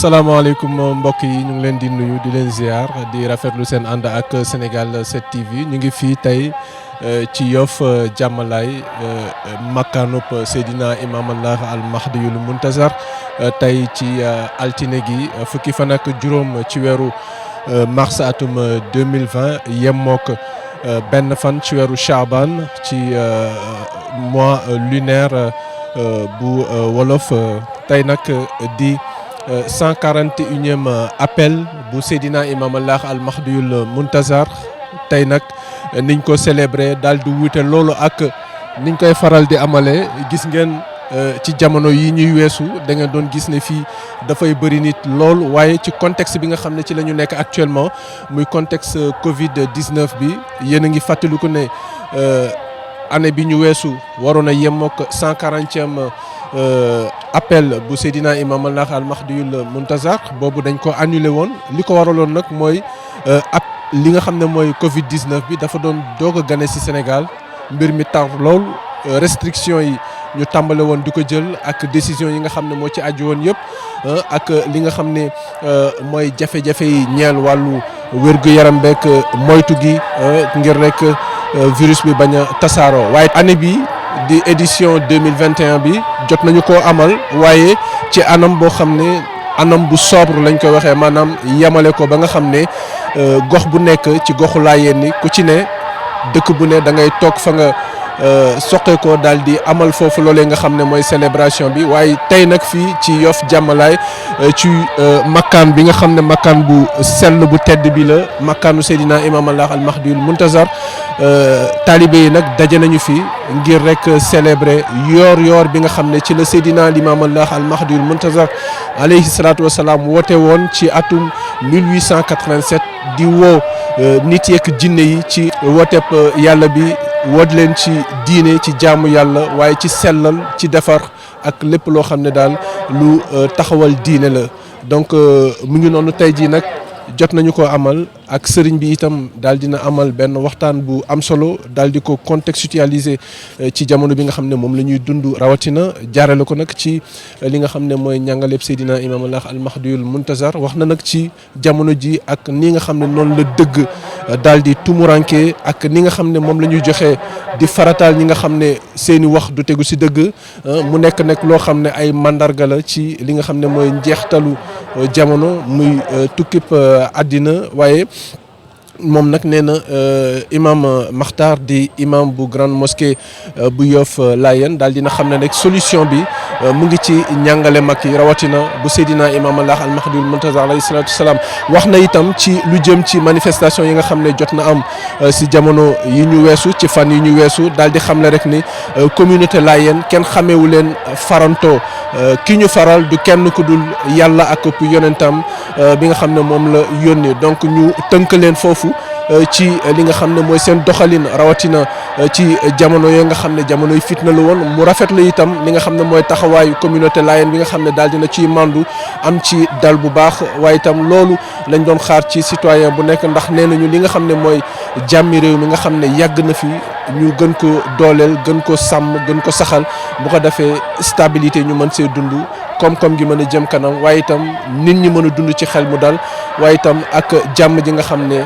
asalaamaaleykum mbokk yi ñu ngi leen di nuyu di leen ziar di rafetlu seen ànd ak Sénégal 7 TV ñu ngi fii tey ci Yoff Jàmmalaay makkaanub Seydina Imam Allah al Mahdiyul Muntazar tey ci altine gi fukki fan ak juróom ci weeru mars atum 2020 yemmook benn fan ci weeru Chaban ci mois lunaire bu wolof tey nag di 141e appel bu Seydina Imam Allah al Mahdiyul Muntazar tey nag niñ ko célébré daal di wuute loolu ak niñ koy faral di amale gis ngeen ci jamono yi ñuy weesu da ngeen doon gis ne fii dafay bëri nit lool waaye ci contexte bi nga xam ne ci la ñu nekk actuellement muy contexte Covid 19 bi yéen a ngi fàttaliku ne année bi ñu weesu waroon a yemook 140e appel bu Seydina Imam Allah al Mahdiyul Muntazar boobu dañ ko annulé woon li ko waraloon nag mooy li nga xam ne mooy Covid 19 bi dafa doon doog a gane ci Sénégal mbir mi tar lool restriction yi ñu tàmbale woon di ko jël ak décision yi nga xam ne moo ci aju woon yëpp ak li nga xam ne mooy jafe-jafe yi ñeel wàllu wér-gu-yaram beek moytu gi ngir rek virus bi bañ a tasaaroo waaye année bi di édition 2021 bi jot nañu koo amal waaye ci anam boo xam ne anam bu sobre lañ koy waxee maanaam yemale ko ba nga xam ne gox bu nekk ci goxu Laayeen ni ku ci ne dëkk bu ne da ngay toog fa nga soqe ko daal di amal foofu loolee nga xam ne mooy célébration bi waaye tey nag fii ci Yoff Jàmmalaay ci makkaan bi nga xam ne makkaan bu sell bu tedd bi la makkaanu Seydina Imam Allah al Mahdiyul Muntazar taalibe yi nag daje nañu fi ngir rek célébrer yoor bi nga xam ne ci la Seydina Imam Allah al Mahdiyul Muntazar alayhi salaatu wasalaam woote woon ci atum 1887 di woo nit yeeg jinne yi ci wooteb yàlla bi woot leen ci diine ci jaamu yàlla waaye ci sellal ci defar ak lépp loo xam ne daal lu taxawal diine la donc mu ngi noonu tey jii nag jot nañu ko amal ak sëriñ bi itam daal dina amal benn waxtaan bu am solo daal di ko contextualiser ci jamono bi nga xam ne moom la ñuy dund rawatina jaarale ko nag ci li nga xam ne mooy njàngaleeb Seydina Imam Allah al Mahdiyul Muntazar wax na nag ci jamono ji ak ni nga xam ne noonu la dëgg daal di tumuranke ak ni nga xam ne moom la ñuy joxe di farataal ñi nga xam ne seeni wax du tegu si dëgg mu nekk nag loo xam ne ay mandarga la ci li nga xam ne mooy njeextalu jamono muy tukkib àddina waaye moom nag nee na imam Makhtar di imam bu grande mosquée bu Yoff Layène daal dina xam ne rek solution bi mu ngi ci njàngale mag yi rawatina bu Seydina Imam Allah al Mahdiyul Muntazar alayhi salaatu wasalaam wax na itam ci lu jëm ci manifestation yi nga xam ne jot na am si jamono yi ñu weesu ci fan yi ñu weesu daal di xam ne rek ni communauté Layène kenn xameewu leen faranto ki ñu faral du kenn ku dul yàlla ak yonentam bi nga xam ne moom la yónnee donc ñu tënk leen foofu ci li nga xam ne mooy seen doxalin rawatina ci jamono yooyu nga xam ne jamonoy fitna la woon mu rafetlu itam li nga xam ne mooy taxawaayu communauté Layène bi nga xam ne daal dina ciy mandu am ci dal bu baax waaye itam loolu lañ doon xaar ci citoyen bu nekk ndax nee nañu li nga xam ne mooy jàmmi réew mi nga xam ne yàgg na fi ñu gën ko dooleel gën ko sàmm gën ko saxal bu ko defee stabilité ñu mën see dund koom-koom gi mën a jëm kanam waaye itam nit ñi mën a dund ci xel mu dal waaye itam ak jàmm ji nga xam ne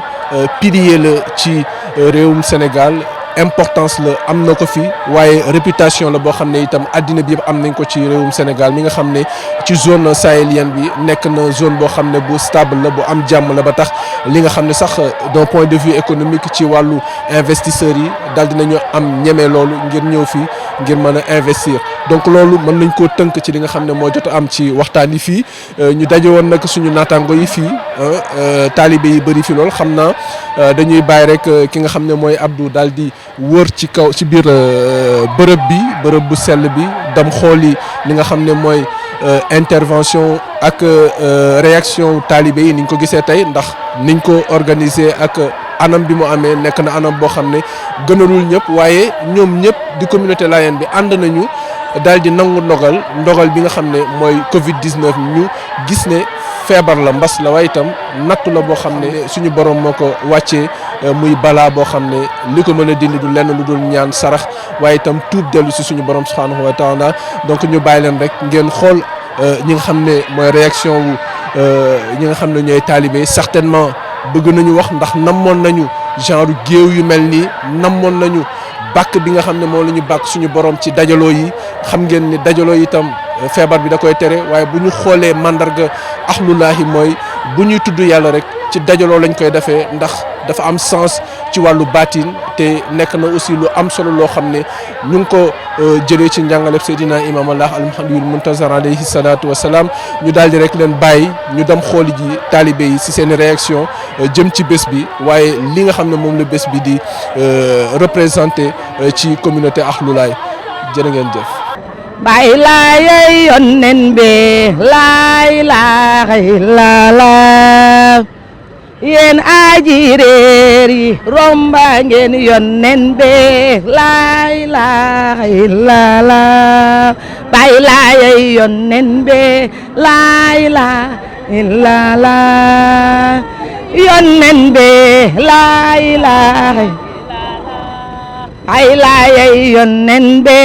pilier la ci réewum Sénégal importance la am na ko fi waaye réputation la boo xam ne itam addina bi yëpp am nañ ko ci réewum Sénégal mi nga xam ne ci zone sahélienne bi nekk na zone boo xam ne bu stable la bu am jàmm la ba tax li nga xam ne sax d'un point de vue économique ci wàllu investisseurs yi daal dinañu am ñeme loolu ngir ñëw fii ngir mën a investir donc loolu mën nañ koo tënk ci li nga xam ne moo jot am ci waxtaan yi fii ñu daje woon nag suñu naataango yi fii taalibe yi bëri fi lool xam naa dañuy bàyyi rek ki nga xam ne mooy Abdou daal di wër ci kaw ci biir bërëb bu sell bi dem xooli li nga xam ne mooy intervention ak réaction taalibe yi niñ ko gisee tey ndax niñ ko organiser ak anam bi mu amee nekk na anam boo xam ne gënalul ñëpp waaye ñoom ñëpp di communauté Layène bi ànd nañu daal di nangu ndogal bi nga xam ne mooy Covid 19 ñu gis ne feebar la mbas la waaye itam nattu la boo xam ne suñu borom moo ko wàccee muy balaa boo xam ne li ko mën a dindi du lenn lu dul ñaan sarax waaye itam tuub dellu si suñu borom subhanahu wa taala donc ñu bàyyi leen rek ngeen xool ñi nga xam ne mooy réaction wu ñi nga xam ne ñooy taalibe certainement bëgg nañu wax ndax namoon nañu genre géew yu mel nii namoon nañu bàkk bi nga xam ne moom la ñu bàkk suñu borom ci dajaloo yi xam ngeen ni dajaloo yi itam feebar bi da koy tere waaye bu ñu xoolee mandarga axlulaahi mooy bu ñuy tudd yàlla rek ci dajaloo lañ koy defee ndax dafa am sens ci wàllu baatin te nekk na aussi lu am solo loo xam ne ñu ngi ko jëlee ci njàngaleb Seydina Imam Allah al-Mahdiyul Muntazar alayhi salaatu wa salaam ñu daal di rek leen bàyyi ñu dem xooli ji taalibe yi si seen réaction jëm ci bés bi waaye li nga xam ne moom la bés bi di représenté ci communauté axlulaay jërë ngeen jëf. Baay Laay yonnen be laa ilaaha illallaah yéen aji réer yi romba ngeen yonnen be laa ilaaha illallaah Baay Laay yonnen be laa ilaaha illallaah yonnen be laa ilaaha Baay Laay yonnen be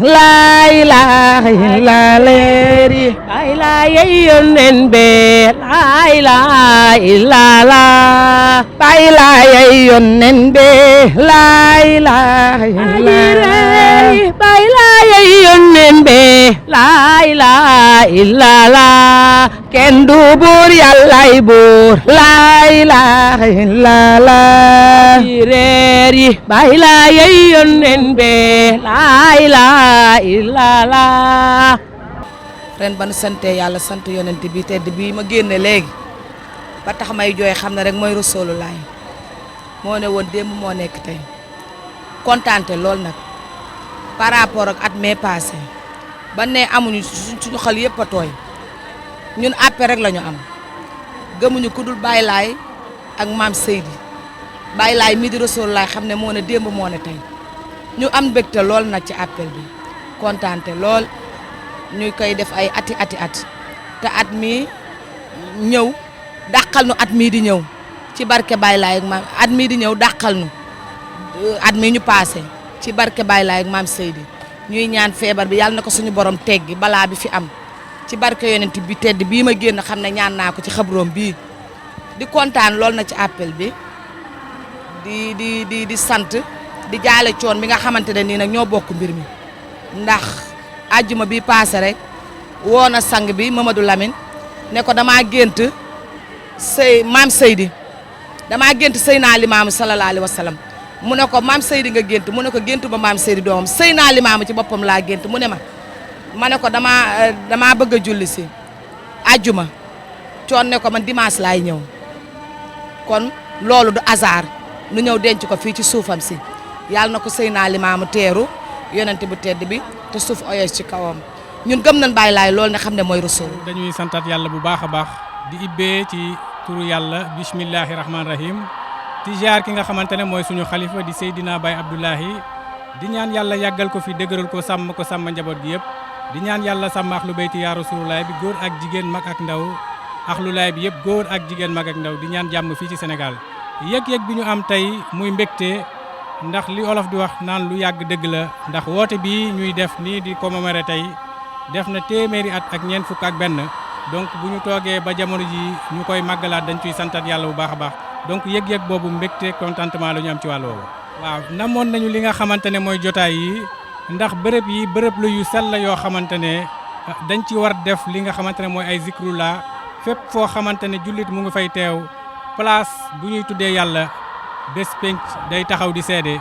laa ilaaha illallaah Baay Laay yonnen be laa ilaaha illallaah Baay Laay yonnen be laa ilaaha illallaah Baay Laay yonnen be laa ilaaha illallaah kenn du buur Yàllaay buur laa ilaaha illallaah reer yi Baay Laay yonnen be laa ilaaha illallaah ren ba nu sante yàlla sant yonent bi tedd bi ma génne léegi ba tax may jooy xam ne rek mooy Rasulullah moo ne woon démb moo nekk tey kontaante lool nag par rapport ak at mee passé ba ne amuñu suñu xel yëpp a tooy ñun àppe rek la ñu am gëmuñu ku dul Baay Laay ak maam Seydi Baay Laay mii di Rasulullah xam ne moo ne démb moo ne tey ñu am mbégte lool nag ci appel bi kontaante lool ñu koy def ay ati at te at mii ñëw dàqal nu at mii di ñëw ci barke Baay Laay ak maam at mii di ñëw dàqal nu at mii ñu paase ci barke Baay Laay ak maam Seydi ñuy ñaan feebar bi yàlla na ko suñu borom teggi balaa bi fi am ci barke yonent bi tedd bii ma génn xam ne ñaan naa ko ci xabroom bii di kontaan lool na ci appel bi di sant di jaale coon bi nga xamante ne nii nag ñoo bokk mbir mi ndax àjjuma bi paase rek woo na sang bi Mamadou Lamine ne ko damaa gént maam Seydi damaa gént Seydina Limaamu sallallahu alayhi wa sallam mu ne ko maam Seydi nga gént mu ne ko géntu ba maam Seydi doomam Seydina Limaamu ci boppam laa gént mu ne ma ne ko damaa bëgg a julli si àjjuma coon ne ko man dimanche laay ñëw kon loolu du hasard nu ñëw denc ko fii ci suufam si yàlla na ko Seydina Limaamu teeru yonent bu tedd bi te suuf oyos ci kawam ñun gëm nañ Baay Laay loolu ne xam ne mooy Rasul. dañuy santat yàlla bu baax a baax di ibbee ci turu yàlla bismillahi rahmaani rahim di jaar ki nga xamante ne mooy suñu xalifa di Seydina Baye Abdoulahi di ñaan yàlla yàggal ko fi dëgëral ko sàmm njaboot gi yëpp di ñaan yàlla sàmm axlu bayti yaa Rasulullah bi góor ak jigéen mag ak ndaw axlu laay bi yëpp góor ak jigéen mag ak ndaw di ñaan jàmm fii ci Sénégal yëg-yëg bi ñu am tey muy mbégte ndax li olof di wax naan lu yàgg dëgg la ndax woote bi ñuy def nii di commémorer tey def na téeméeri at ak ñeent fukk ak benn donc bu ñu toogee ba jamono ji ñu koy màggalaat dañ ciy santat yàlla bu baax a baax donc yëg-yëg boobu mbégte contentement la ñu am ci wàll woowu. waaw namoon nañu li nga xamante ne mooy jotaay yi ndax bërëb yi bërëb la yu sell la yoo xamante ne dañ ci war def li nga xamante ne mooy ay zikrullah fépp foo xamante ne jullit mu ngi fay teew place bu ñuy tuddee yàlla bés penc day taxaw di seede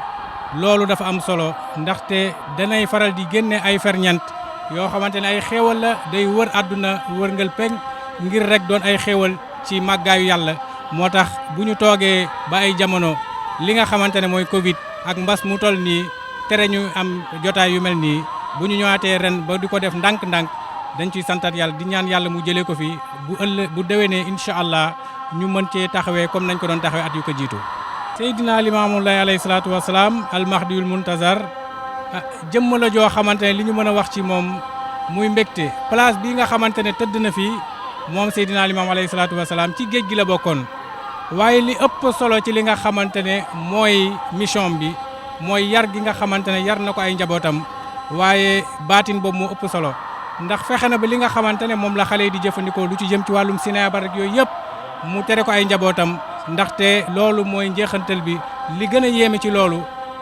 loolu dafa am solo ndaxte danay faral di génne ay ferñeent yoo xamante ne ay xéewal la day wër àdduna wërngal peng ngir rek doon ay xéewal ci màggaayu yàlla moo tax bu ñu toogee ba ay jamono li nga xamante ne mooy Covid ak mbas mu toll nii tere ñu am jotaay yu mel nii bu ñu ñëwaatee ren ba di ko def ndànk-ndànk dañ ciy santat yàlla di ñaan yàlla mu jëlee ko fi bu déwénee incha allah ñu mën cee taxawee comme nañ ko doon taxawee at yu ko jiitu. Seydina Limaamu Laay alayhi salaatu wa salaam al-Mahdiyul Muntazar jëmm la joo xamante ne li ñu mën a wax ci moom muy mbégte place bii nga xamante ne tëdd na fi moom Seydina Limaamu alayhi salaatu wa salaam ci géej gi la bokkoon waaye li ëpp solo ci li nga xamante ne mooy mission bi mooy yar gi nga xamante ne yar na ko ay njabootam waaye baatin boobu moo ëpp solo ndax fexe na ba li nga xamante ne moom la xale yi di jëfandikoo lu ci jëm ci wàllum cinéma rek yooyu yëpp mu tere ko ay njabootam ndaxte loolu mooy njeexantal bi li gën a yéeme ci loolu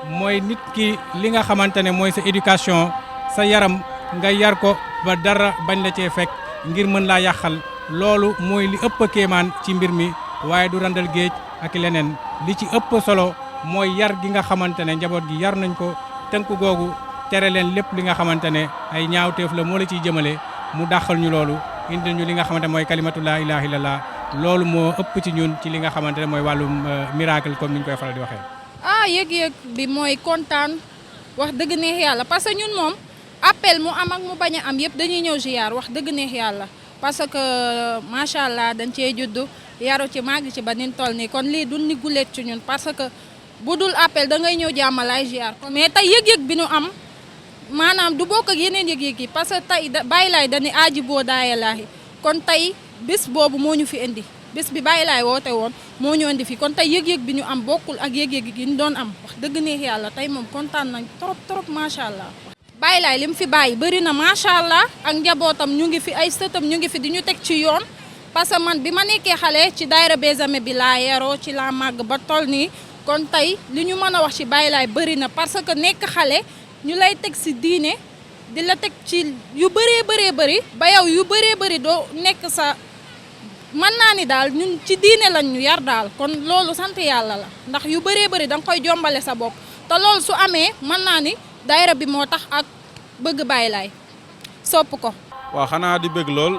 mooy nit ki li nga xamante ne mooy sa éducation sa yaram nga yar ko ba dara bañ la cee fekk ngir mën laa yàqal loolu mooy li ëpp kéemaan ci mbir mi waaye du randal géej ak leneen li ci ëpp solo mooy yar gi nga xamante ne njaboot gi yar nañ ko tënk googu tere leen lépp li nga xamante ne ay ñaawteef la moo la ciy jëmale mu dàqal ñu loolu indil ñu li nga xamante mooy kalimatu laa ilaaha illallah loolu moo ëpp ci ñun ci li nga xamante ne mooy wàllum miracle comme ni ñu koy faral di waxee. yëg-yëg bi mooy kontaan wax dëgg neex yàlla parce que ñun moom appel mu am ak mu bañ a am yëpp dañuy ñëw ziar wax dëgg neex yàlla parce que macha allah dañ cee juddu yaru ci màgg ci ba nin toll nii kon lii du ni guleet ci ñun parce que bu dul appel da ngay ñëw jàmmalaay ziar mais tey yëg-yëg bi nu am maanaam du bokk ak yeneen yëg-yëg yi parce que tey bàyyi laay dañuy aaji boo daayalaahi kon tey bés boobu moo ñu fi indi bés bi bàyyi laay woote woon moo ñu indi fi kon tey yëg-yëg bi ñu am bokkul ak yëg-yëg yi ñu doon am wax dëgg neex yàlla tey moom kontaan nañ trop macha allah. bàyyi laay li mu fi bàyyi bëri na macha allah ak njabootam ñu ngi fi ay sëtam ñu ngi fi di ñu teg ci yoon parce que man bi ma nekkee xale ci daayira Besame bi laa yaroo ci laa màgg ba toll nii kon tey li ñu mën a wax ci bàyyi laay bëri na parce que nekk xale ñu lay teg si diine di la teg ci yu bëree bëri ba yow yu bëree bëri doo nekk sa mën naa ni daal ñun ci diine lañ ñu yar daal kon loolu sant yàlla la ndax yu bëree bëri da nga koy jombale sa bopp te loolu su amee mën naa ni daayira bi moo tax ak bëgg bàyyi laay sopp ko. waaw xanaa di bëgg lool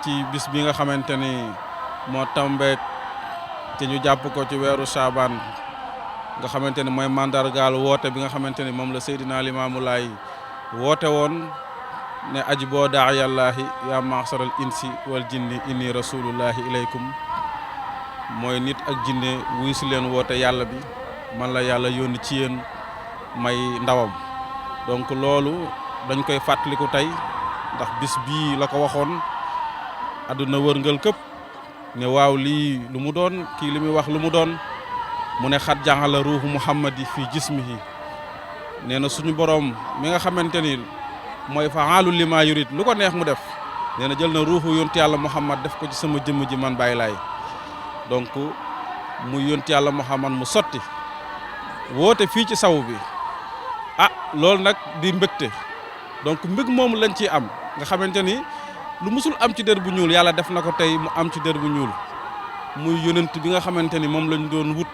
ci bis bi nga xamante ni moo tambeek te ñu jàpp ko ci weeru Saabaan nga xamante ni mooy mandargaal woote bi nga xamante ni moom la Seydina Limaamu Laay woote woon ne aji boo daayallaahi yaa maasaral insi wal jinni inni rasulullahi ilaykum mooy nit ak jinne wuy si leen woote yàlla bi man la yàlla yónni ci yéen may ndawam donc loolu dañ koy fàttaliku tey ndax bis bii la ko waxoon àdduna wërngal këpp ne waaw lii lu mu doon kii li muy wax lu mu doon mu ne xat jàngala ruuxu muhammadi fii jismihi nee na suñu borom mi nga xamante ni mooy fa'aalu limaa yurid lu ko neex mu def nee na jël na ruuxu yonti yàlla muhammad def ko ci sama jëmm ji man Baye Laye donc muy yonti yàlla muhammad mu sotti woote fii ci saw bi loolu nag di mbégte donc mbég moomu lañ ciy am nga xamante ni lu musul am ci der bu ñuul yàlla def na ko tey mu am ci der bu ñuul muy yonent bi nga xamante ni moom lañ doon wut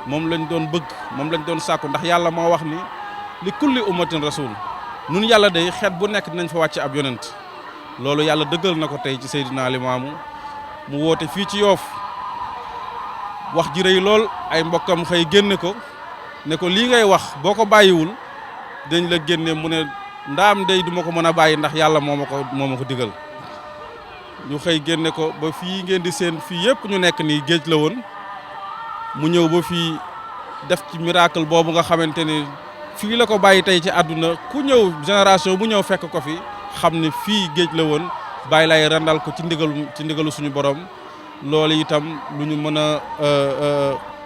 moom lañ doon bëgg moom lañ doon sàkku ndax yàlla moo wax ni li kulli ummatin rasul nun yàlla day xeet bu nekk dinañ fa wàcc ab yonent loolu yàlla dëggal na ko tey ci Seydina Limaamu mu woote fii ci Yoof wax ji rëy lool ay mbokkam xëy génne ko ne ko lii ngay wax boo ko bàyyiwul dañ la génne mu ne ndaam day duma ko mën a bàyyi ndax yàlla moo ma ko digal ñu xëy génne ko ba fii ngeen di seen fii yëpp ñu nekk nii géej la woon mu ñëw ba fii def ci miracle boobu nga xamante ni fii la ko bàyyi tey ci àdduna ku ñëw génération bu ñëw fekk ko fi xam ne fii géej la woon Baye Laye randal ko ci ndigalu suñu borom loolu itam lu ñu mën a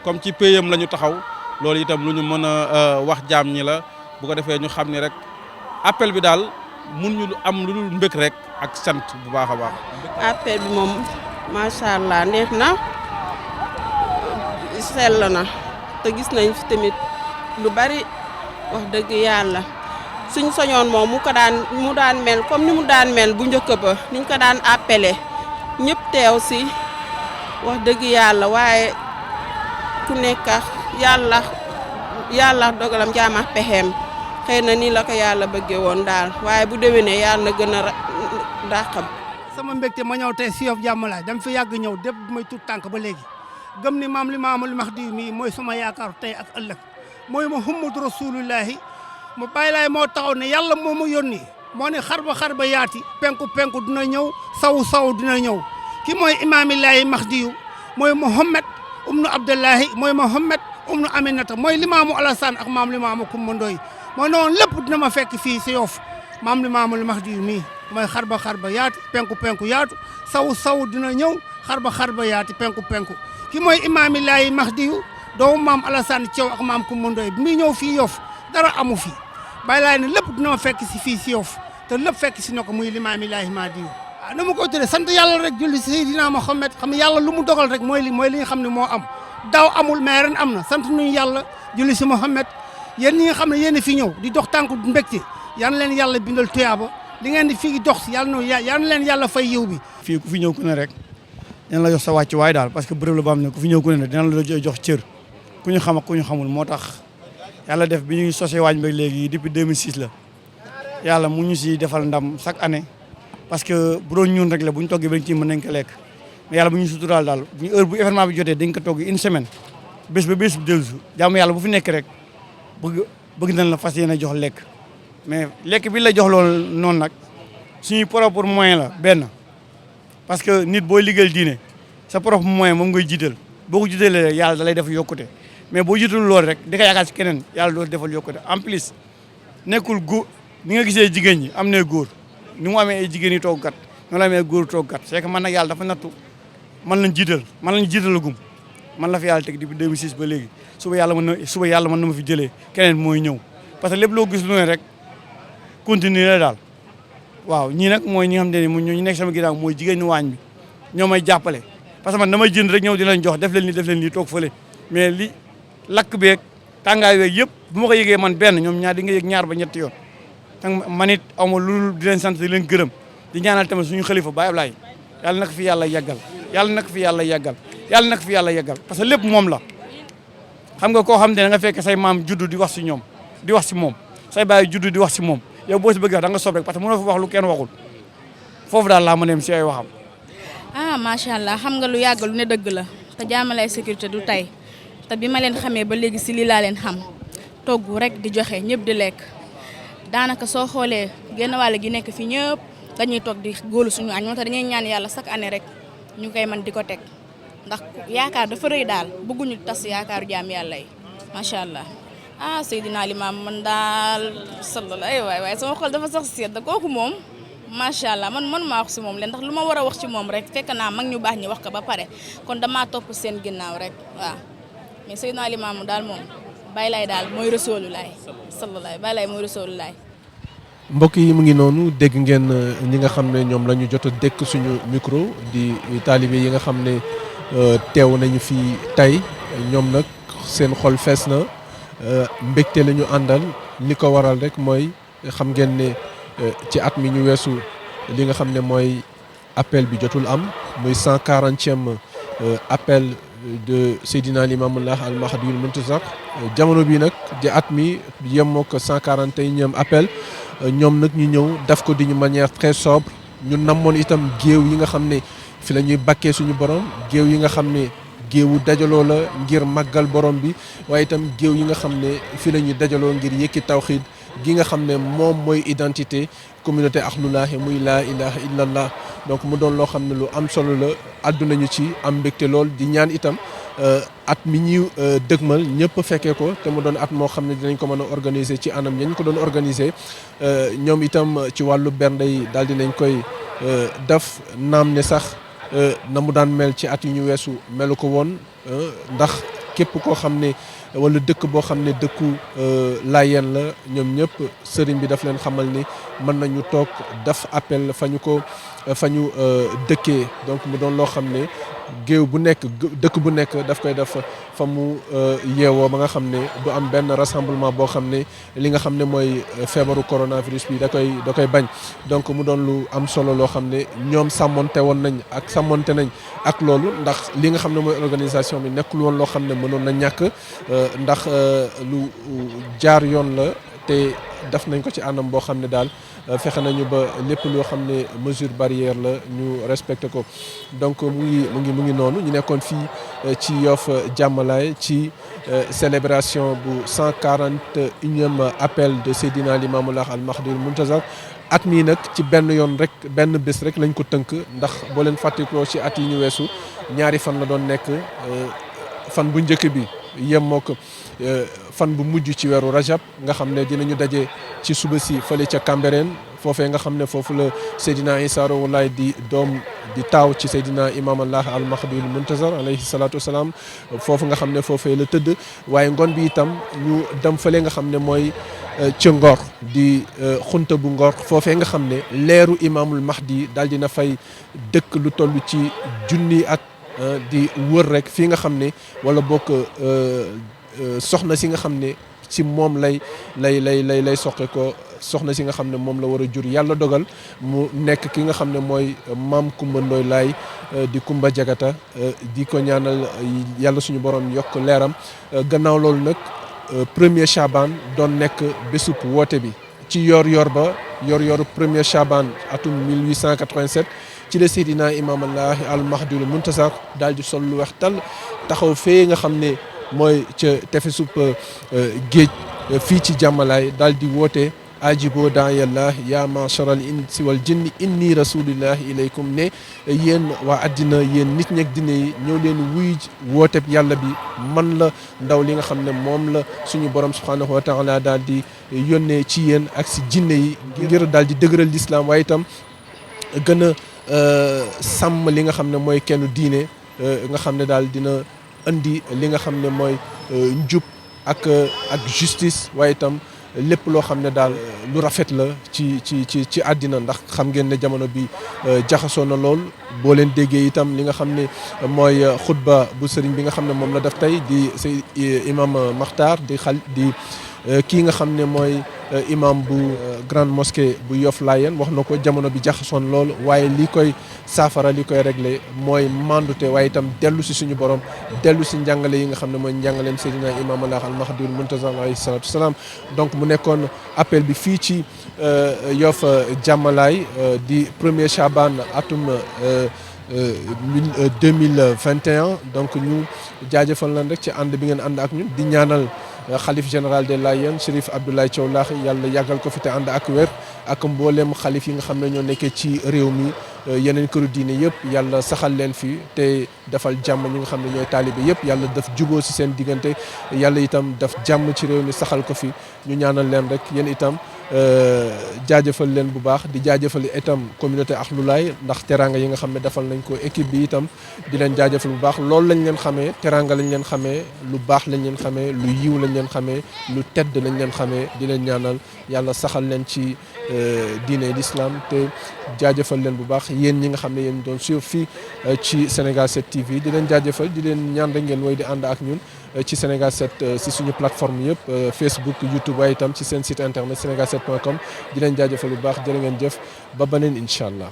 comme ci payam la ñu taxaw loolu itam lu ñu mën a wax jaam ñi la bu ko defee ñu xam ni rek appel bi daal mun ñu am lu dul mbëkk rek ak sant bu baax a baax. appel bi moom macha allah neex na sell na te gis nañ fi tamit lu bari wax dëgg yàlla suñ soñoon moom mu daan mel comme ni mu daan mel bu njëkk ba niñ ko daan appelé ñëpp teew si wax dëgg yàlla waaye ku nekk yàlla dogalam jaam ak pexeem xëy na nii la ko yàlla bëggee woon daal waaye bu déwénee yàlla na gën a dàqam. sama mbégte ma ñëw tey si Yoff Jàmmalaay dama fi yàgg ñëw dépp may tuut tànk ba léegi gëm ni maam Limaamul Mahdi mii mooy sama yaakaar tey ak ëllëg mooy Muhammadu Rasulullahi mu Baye Laye moo taxaw ne yàlla moo ma yónni moo ne xar ba yaati penku dina ñëw saw dina ñëw ki mooy imaamillaahi Mahdi mooy Muhammad ibnu Abdullahi mooy Muhammad ibnu Aminata mooy Limaamu Alassane ak maam Limaamu Kumba Ndoy moo ne woon lépp dina ma fekk fii si Yoff maam Limaamul Mahdi mii mooy xar ba yaati penku yaatu saw dina ñëw xar ba yaati penku ki mooy imaamillaahi Mahdi doomu maam Alassane Thiaw ak maam Kumba Ndoy bi muy ñëw fii Yoff dara amu fi Baye Laye ne lépp dina ma fekk si fii si Yoff te lépp fekk si na ko muy limaam Ilaahi Mahdi na ma koy tuddee sant yàlla rek julli Seydina Mohamed xam yàlla lu mu dogal rek mooy li nga xam ne moo am daaw amul mais ren am na sant nañu yàlla julli si Mohamed yéen ñi nga xam ne yéen fi ñëw di dox tànku mbégte yal na leen yàlla bindal tuyaaba li ngeen di fii dox yal na leen yàlla fay yiw bi. fii ku fi ñëw ku ne rek dina la jox sa wàcc waay daal parce que bërëb la ba am ne ku fi ñëw ku ne dina la jox cër ku ñu xam ak ku ñu xamul moo tax yàlla def bi ñuy sosee waañ bi léegi depuis 2006 la yàlla mu ñu si defal ndam chaque année parce que bu doon ñun rek la bu ñu toggee ba ci mën nañ ko lekk mais yàlla bu ñu suturaal daal bu heure bu événement bi jotee dañ ko togg une semaine bés ba bés bu dellusi jaamu yàlla bu fi nekk rek bëgg nañ la fas yéene jox lekk mais lekk bi la jox loolu noonu nag suñuy propre moyen la benn parce que nit booy liggéeyal diine sa propre moyen moom ngay jiital boo ko jiitalee rek yàlla da lay def yokkute mais boo jiital loolu rek di ko yaakaar si keneen yàlla doo defal yokkute en plus nekkul góor ni nga gisee jigéen ñi am ne góor ni mu amee ay jigéen yi toogkat noonu la amee góor toogkat c'est que man nag yàlla dafa nattu man lañ jiitalagum man la fi yàlla teg depuis 2006 ba léegi suba yàlla mën na ma fi jëlee keneen mooy ñëw parce que lépp loo gis lu ne rek continuer la daal waaw ñii nag mooy ñi nga xam ne ñu nekk sama ginnaaw mooy jigéen ñi waañ bi ñoo may jàppale parce que man damay jënd rek ñëw di leen jox def leen lii toog fële mais li lakk beeg tàngaay beeg yëpp bu ma ko yëgee man benn ñoom ñaar di nga yëg ñaar ba ñetti yoon man it aw ma lu di leen sant di leen gërëm di ñaanal tamit suñu xalifa Baye Ablaye yàlla na ko fi yàlla yàggal yàlla na ko fi yàlla yàggal yàlla na ko fi yàlla yàggal parce que lépp moom la xam nga koo xam ne da nga fekk say maam juddu di wax si ñoom di wax si moom say baay juddu di wax si moom yow boo si bëgg wax da nga sob rek parce que mënoo fi wax lu kenn waxul foofu daal laa mën a yem si ay waxam. macha allah xam nga lu yàgg lu ne dëgg la te jaamalay sécurité du tey te bi ma leen xamee ba léegi si lii laa leen xam togg rek di joxe ñëpp di lekk daanaka soo xoolee genn wàll gi nekk fi ñëpp dañuy toog di góolu suñu añ moo tax dañuy ñaan yàlla chaque année rek ñu koy mën di ko teg ndax yaakaar dafa rëy daal bëgguñu tas yaakaaru jaam yàlla yi macha allah. Seydina Limaam man daal sallallahu waay sama xol dafa sax seet da kooku moom macha allah man maa wax si moom leen ndax lu ma war a wax ci moom rek fekk naa mag ñu baax ñi wax ko ba pare kon damaa topp seen ginnaaw rek waaw mais Seydina Limaam daal moom Baye Laye daal mooy Rasulullaay sallallahu Baye Laye mooy Rasulullaay. mbokk yi mu ngi noonu dégg ngeen ñi nga xam ne ñoom la ñu jot a dékk suñu micro di taalibe yi nga xam ne teew nañu fi tey ñoom nag seen xol fees na. mbégte la ñu àndal li ko waral rek mooy xam ngeen ne ci at mi ñu weesu li nga xam ne mooy appel bi jotul am muy 140e appel de Seydina Limamullah al Mahdiyul Muntazar jamono bi nag di at mi yemoo ko 141e appel ñoom nag ñu ñëw def ko d'une manière très sobre ñu namoon itam géew yi nga xam ne fi la ñuy bakkee suñu borom géew yi nga xam ne géewu dajaloo la ngir màggal borom bi waaye itam géew yi nga xam ne fi la ñuy dajaloo ngir yëkki tawxiid gi nga xam ne moom mooy identité communauté Ahlulaahi muy laa ilaha illallah donc mu doon loo xam ne lu am solo la àdduna ñu ci am mbégte lool di ñaan itam at mi ñuy dëgmal ñëpp fekkee ko te mu doon at moo xam ne dinañ ko mën a organiser ci anam yañ ko doon organiser ñoom itam ci wàllu bernde yi daal dinañ koy def naam ne sax na mu daan mel ci at yu ñu weesu melu ko woon ndax képp koo xam ne wala dëkk boo xam ne dëkku Laayeen la ñoom ñëpp sëriñ bi daf leen xamal ni mën nañu toog def appel fa ñu dëkkee donc mu doon loo xam ne géew bu nekk dëkk bu nekk daf koy def fa mu yeewoo ba nga xam ne du am benn rassemblement boo xam ne li nga xam ne mooy feebaru coronavirus bi da koy bañ donc mu doon lu am solo loo xam ne ñoom sàmmonte nañ ak loolu ndax li nga xam ne mooy organisation bi nekkul woon loo xam ne mënoon na ñàkk ndax lu jaar yoon la te def nañ ko ci anam boo xam ne daal fexe nañu ba lépp loo xam ne mesure barrière la ñu respecté ko donc mu ngi noonu ñu nekkoon fii ci Yoff Jàmmalaay ci célébration bu 141e appel de Seydina Limamullah al Mahdiyul Muntazar at mii nag ci benn bés rek lañ ko tënk ndax boo leen fàttaloo ci at yi ñu weesu ñaari fan la doon nekk fan bu njëkk bi yemmook fan bu mujj ci weeru rajab nga xam ne dinañu daje ci suba si fële ca Cambérène foofee nga xam ne foofu la Seydina Issa Rouhou Laye di doom di taaw ci Seydina Imam Allah al Mahdiyul Muntazar alayhi salaatu wasalaam foofu nga xam ne foofee la tëdd waaye ngoon bi itam ñu dem fële nga xam ne mooy ca Ngor di xunta bu Ngor foofee nga xam ne leeru Imamul Mahdi daal dina fay dëkk lu toll ci junni at di wër rek fii nga xam ne wala bokk soxna si nga xam ne ci moom lay soqe ko soxna si nga xam ne moom la war a jur yàlla dogal mu nekk ki nga xam ne mooy maam Kumba Ndoy Laay di Kumba Jagata di ko ñaanal yàlla suñu borom yokk leeram gannaaw loolu nag premier Chaban doon nekk bésub woote bi ci yor ba yor premier Chaban atum 1887 ci la Seydina Imam Allah al Mahdiyul Muntazar daal di sol lu weex tal taxaw fee nga xam ne mooy ca tefesub géej fii ci jàmmalaay daal di woote ajibo daa yàlla yaa macharal insi wal jinni inni rasulillahi ilaykum ne yéen waa àddina yéen nit ñeeg dine yi ñëw leen wuy wooteb yàlla bi man la ndaw li nga xam ne moom la suñu borom subhanahu wa taala daal di yónnee ci yéen ak si jinne yi ngir daal di dëgëral l'islam waaye itam gën a sàmm li nga xam ne mooy kenn diine nga xam ne daal dina indi li nga xam ne mooy njub ak justice waaye itam lépp loo xam ne daal lu rafet la ci àddina ndax xam ngeen ne jamono bi jaxasoo na lool boo leen déggee itam li nga xam ne mooy xutba bu sëriñ bi nga xam ne moom la def tey di imam Makhtar di kii nga xam ne mooy imam bu grande mosquée bu Yoff Layène wax na ko jamono bi jaxasoon lool waaye li koy saafara li koy réglé mooy mandute waaye itam dellu si suñu borom dellu si njàngale yi nga xam ne mooy njàngaleem Seydina Imam Allah al Mahdiyul Muntazar alayhi salaatu wasalaam donc mu nekkoon appel bi fii ci Yoff Jàmmalaay di premier Chaban atum 2021 donc ñu jaajëfal lan rek ci ànd bi ngeen ànd ak ñun di ñaanal xalif général des Layènes Chérif Abdoulaye Thiaw Lahi yàlla yàggal ko fi te ànd ak wér ak mboolem xalif yi nga xam ne ñoo nekkee ci réew mi yeneen këru diine yëpp yàlla saxal leen fi te defal jàmm ñi nga xam ne ñooy taalibe yëpp yàlla daf juboo si seen diggante yàlla itam daf jàmm ci réew mi saxal ko fi ñu ñaanal leen rek yéen itam jaajëfal leen bu baax di jaajëfal itam communauté Ahlou Laye ndax teraanga yi nga xam ne defal nañ ko équipe bi itam di leen jaajëfal bu baax loolu lañ leen xamee teraanga lañ leen xamee lu baax lañ leen xamee lu yiw lañ leen xamee lu tedd lañ leen xamee di leen ñaanal yàlla saxal leen ci diine l'islam te jaajëfal leen bu baax yéen ñi nga xam ne yéen doon suivre fii ci Sénégal 7 TV di leen jaajëfal di leen ñaan rek ngeen woy di ànd ak ñun ci Sénégal 7 si suñu plateforme yëpp Facebook YouTube waaye itam ci seen site internet sénégal7.com di leen jaajëfal bu baax jërë ngeen jëf ba beneen incha allah.